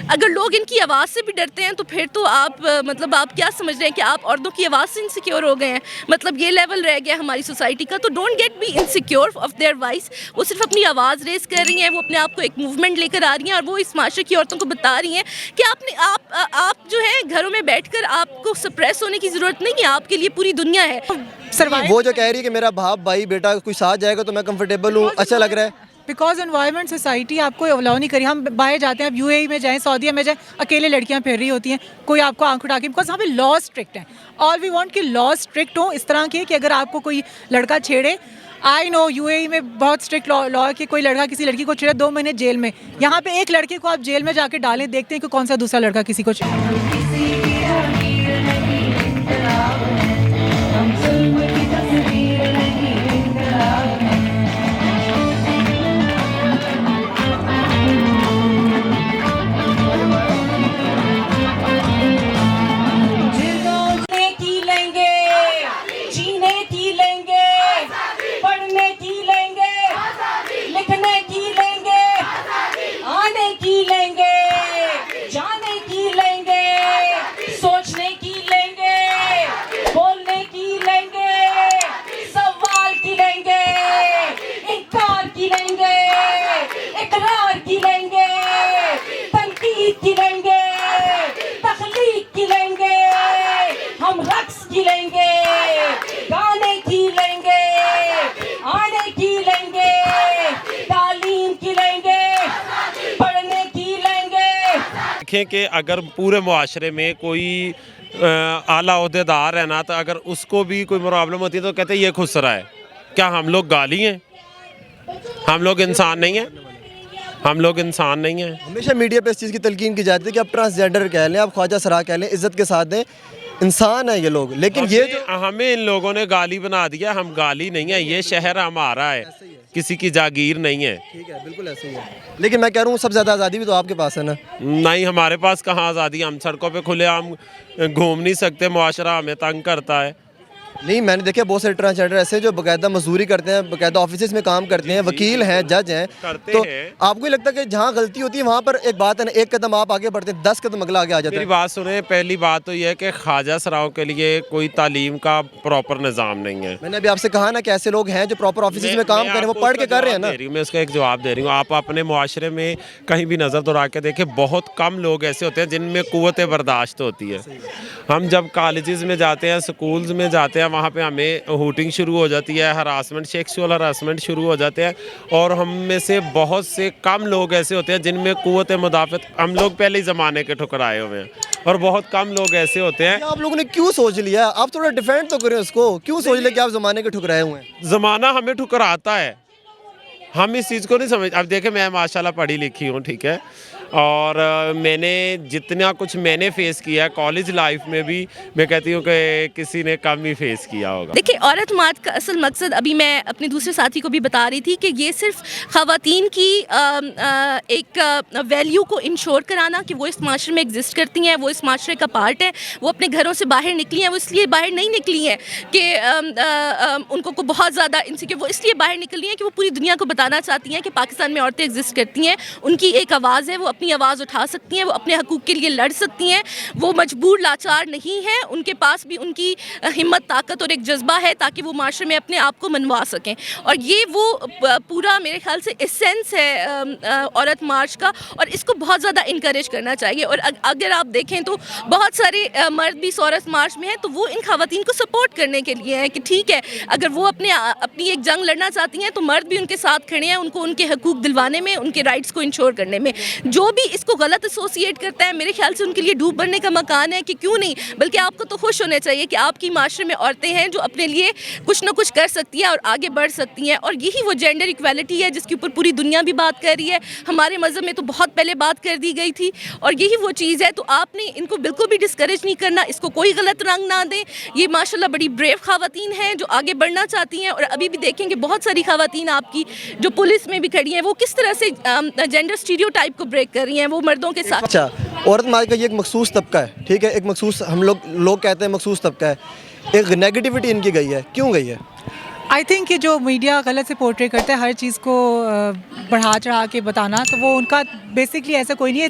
अगर लोग इनकी आवाज़ से भी डरते हैं तो फिर तो आप मतलब आप क्या समझ रहे हैं कि आप औरतों की आवाज़ से इनसिक्योर हो गए हैं? मतलब ये लेवल रह गया हमारी सोसाइटी का। तो don't get be insecure of their voice. वो सिर्फ अपनी आवाज़ रेस कर रही हैं, वो अपने आप को एक मूवमेंट लेकर आ रही हैं और वो इस माशरे की औरतों को बता रही हैं कि आप जो है घरों में बैठकर आपको सप्रेस होने की ज़रूरत नहीं है, आपके लिए पूरी दुनिया है। वो जो कह रही है कि मेरा बाप भाई बेटा कोई साथ जाएगा तो मैं कंफर्टेबल हूँ, अच्छा लग रहा है। बिकॉज एनवायरमेंट सोसाइटी आपको अलाउ नहीं करी। हम बाहर जाते हैं, अब यूएई में जाएं, सऊदीया में जाएं, अकेले लड़कियां फिर रही होती हैं, कोई आपको आंख उठा के, बिकॉज यहाँ पे लॉ स्ट्रिक्ट हैं। ऑल वी वांट कि लॉ स्ट्रिक्ट हो इस तरह के कि अगर आपको कोई लड़का छेड़े, आई नो यूएई में बहुत स्ट्रिक्ट लॉ है कि कोई लड़का किसी लड़की को छेड़े 2 महीने जेल में। यहाँ पे एक लड़के को आप जेल में जाके डालें, देखते हैं कि कौन सा दूसरा लड़का किसी को देखें कि अगर पूरे मुआशरे में कोई आला ओहदेदार है ना, तो अगर उसको भी कोई प्रॉब्लम होती है तो कहते हैं ये खुश रहा है। क्या हम लोग गाली हैं? हम लोग इंसान नहीं हैं? हम लोग इंसान नहीं हैं? हमेशा मीडिया पे इस चीज़ की तलकीन की जाती है कि आप ट्रांसजेंडर कह लें, आप ख्वाजा सरा कह लें, इज्जत के साथ दें, इंसान है ये लोग। लेकिन ये जो हमें इन लोगों ने गाली बना दिया, हम गाली नहीं है, ये शहर हमारा है, किसी की जागीर नहीं है। ठीक है, बिल्कुल ऐसे ही है। लेकिन मैं कह रहा हूँ सबसे ज़्यादा आज़ादी भी तो आपके पास है ना। नहीं, हमारे पास कहाँ आज़ादी? हम सड़कों पे खुले हम घूम नहीं सकते, मुआशरा हमें तंग करता है। नहीं, मैंने देखा बहुत सारे ट्रांसजेंडर ऐसे जो बाकायदा मजदूरी करते हैं, बाकायदा ऑफिस में काम करते हैं, वकील हैं, जज हैं, तो आपको ही लगता है कि जहाँ गलती होती है वहाँ पर एक बात है ना, एक कदम आप आगे बढ़ते हैं 10 कदम अगला आगे आ जाते हैं। मेरी बात सुने, पहली बात तो यह है कि ख्वाजा सराओं के लिए कोई तालीम का प्रॉपर निज़ाम नहीं है। मैंने अभी आपसे कहा ना कि ऐसे लोग हैं जो प्रॉपर ऑफिस में काम कर रहे हैं, वो पढ़ के कर रहे हैं ना। मैं उसका एक जवाब दे रही हूँ। आप अपने मुआशरे में कहीं भी नज़र दौड़ा के देखें, बहुत कम लोग ऐसे होते हैं जिनमें क़ुव्वत बर्दाश्त होती है। हम जब कॉलेजेस में जाते हैं, स्कूल्स में जाते हैं, वहाँ पे हमें हूटिंग शुरू हो जाती है, हरासमेंट, सेक्सुअल हरासमेंट शुरू हो जाते हैं, और हम में से बहुत से कम लोग ऐसे होते हैं जिनमें क़ुव्वत मुदाफ़त, हम लोग पहले ही ज़माने के ठुकराए हुए हैं, और बहुत कम लोग ऐसे होते हैं। आप लोगों ने क्यों सोच लिया? आप थोड़ा डिफेंड तो करें उसको, क्यों सोच लिया कि आप ज़माने के ठुकराए हुए हैं? ज़माना हमें ठुकराता है, हम इस चीज़ को नहीं समझ। अब देखें, मैं माशाल्लाह पढ़ी लिखी हूँ, ठीक है, और मैंने जितना कुछ मैंने फेस किया है कॉलेज लाइफ में भी, मैं कहती हूँ कि किसी ने कम ही फेस किया होगा। देखिए, औरत मार्च का असल मकसद, अभी मैं अपने दूसरे साथी को भी बता रही थी कि ये सिर्फ ख़वातीन की एक वैल्यू को इंश्योर कराना कि वो इस माशरे में एग्जिस्ट करती हैं, वो इस माशरे का पार्ट है, वो अपने घरों से बाहर निकली हैं। वो इसलिए बाहर नहीं निकली हैं कि उनको को बहुत ज़्यादा इनसिक्योर, वो इसलिए बाहर निकली हैं कि वो पूरी दुनिया को बताना चाहती हैं कि पाकिस्तान में औरतें एग्जिस्ट करती हैं, उनकी एक आवाज़ है, वो अपनी आवाज़ उठा सकती हैं, वो अपने हकूक़ के लिए लड़ सकती हैं, वो मजबूर लाचार नहीं हैं, उनके पास भी उनकी हिम्मत, ताकत और एक जज्बा है ताकि वो माशरे में अपने आप को मनवा सकें। और ये वो पूरा मेरे ख्याल से एसेंस है औरत मार्च का, और इसको बहुत ज़्यादा इनकरेज करना चाहिए। और अगर आप देखें तो बहुत सारे मर्द भी इस औरत मार्च में हैं, तो वो इन ख़वातीन को सपोर्ट करने के लिए हैं कि ठीक है, अगर वो अपनी एक जंग लड़ना चाहती हैं तो मर्द भी उनके साथ खड़े हैं, उनको उनके हकूक़ दिलवाने में, उनके राइट्स को इंश्योर करने में। जो भी इसको गलत एसोसिएट करता है, मेरे ख्याल से उनके लिए डूब बनने का मकान है कि क्यों नहीं, बल्कि आपको तो खुश होने चाहिए कि आपकी माशरे में औरतें हैं जो अपने लिए कुछ ना कुछ कर सकती हैं और आगे बढ़ सकती हैं। और यही वो जेंडर इक्वालिटी है जिसके ऊपर पूरी दुनिया भी बात कर रही है। हमारे मज़हब में तो बहुत पहले बात कर दी गई थी, और यही वो चीज़ है। तो आपने इनको बिल्कुल भी डिस्करेज नहीं करना, इसको कोई गलत रंग ना दें। ये माशाल्लाह बड़ी ब्रेव ख़वातीन हैं जो आगे बढ़ना चाहती हैं, और अभी भी देखेंगे बहुत सारी ख़वातीन आपकी जो पुलिस में भी खड़ी हैं, वो किस तरह से जेंडर स्टीरियोटाइप को ब्रेक कर रही हैं, वो मर्दों के साथ। अच्छा, औरत मार्च का ये एक मखसूस तबका है, ठीक है, एक मखसूस, हम लोग कहते हैं मखसूस तबका है। एक नेगेटिविटी इनकी गई है, क्यों गई है? आई थिंक कि जो मीडिया गलत से पोर्ट्रे करता है हर चीज़ को बढ़ा चढ़ा के बताना, तो वो उनका बेसिकली ऐसा कोई नहीं है।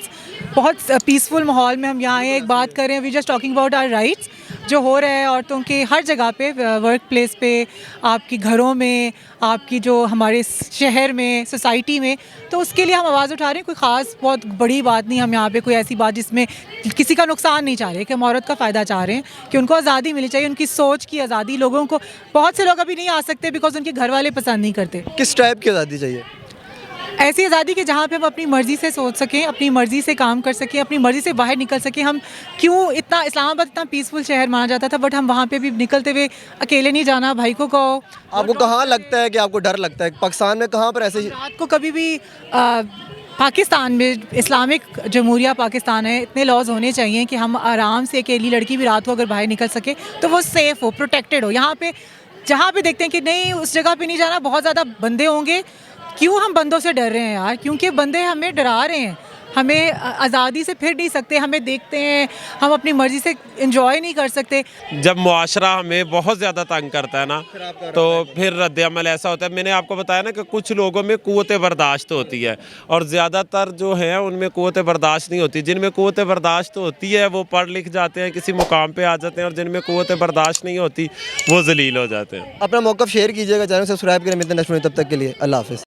बहुत पीसफुल माहौल में हम यहाँ आए, एक बात कर रहे हैं, we just talking about our rights जो हो रहा है औरतों के हर जगह पे, वर्क प्लेस पे, आपकी घरों में, आपकी जो हमारे शहर में, सोसाइटी में, तो उसके लिए हम आवाज़ उठा रहे हैं। कोई ख़ास बहुत बड़ी बात नहीं, हम यहाँ पे कोई ऐसी बात जिसमें किसी का नुकसान नहीं चाह रहे, कि हम औरत का फ़ायदा चाह रहे हैं कि उनको आज़ादी मिलनी चाहिए, उनकी सोच की आज़ादी। लोगों को बहुत से लोग अभी नहीं आ सकते बिकॉज उनके घर वाले पसंद नहीं करते। किस टाइप की आज़ादी चाहिए? ऐसी आज़ादी कि जहाँ पे हम अपनी मर्ज़ी से सोच सकें, अपनी मर्ज़ी से काम कर सकें, अपनी मर्ज़ी से बाहर निकल सकें। हम क्यों इतना, इस्लामाबाद इतना पीसफुल शहर माना जाता था, बट हम वहाँ पे भी निकलते हुए अकेले नहीं जाना, भाई को कहो। आपको कहाँ लगता है कि आपको डर लगता है पाकिस्तान में, कहाँ पर ऐसे? रात को कभी भी पाकिस्तान में, इस्लामिक जमहूरिया पाकिस्तान है, इतने लॉज होने चाहिए कि हम आराम से, अकेली लड़की भी रात को अगर बाहर निकल सके तो वो सेफ़ हो, प्रोटेक्टेड हो। यहाँ पे जहाँ पे देखते हैं कि नहीं उस जगह पे नहीं जाना, बहुत ज़्यादा बंदे होंगे। क्यों हम बंदों से डर रहे हैं यार? क्योंकि बंदे हमें डरा रहे हैं, हमें आज़ादी से फिर नहीं सकते, हमें देखते हैं, हम अपनी मर्ज़ी से इंजॉय नहीं कर सकते। जब मुआशरा हमें बहुत ज़्यादा तंग करता है ना, तो फिर रद्द अमल ऐसा होता है। मैंने आपको बताया ना कि कुछ लोगों में क़ुव्वत बर्दाश्त होती है और ज़्यादातर जो है उनमें क़ुव्वत बर्दाश्त नहीं होती। जिनमें क़ुव्वत बर्दाश्त होती है वो पढ़ लिख जाते हैं, किसी मुकाम पे आ जाते हैं, और जिनमें क़ुव्वत बर्दाश्त नहीं होती वो ज़लील हो जाते हैं। अपना मौक़िफ़ शेयर कीजिएगा, चैनल सब्सक्राइब करें। मिलते हैं नेक्स्ट वीडियो, तब तक के लिए अल्लाह हाफ़िज़।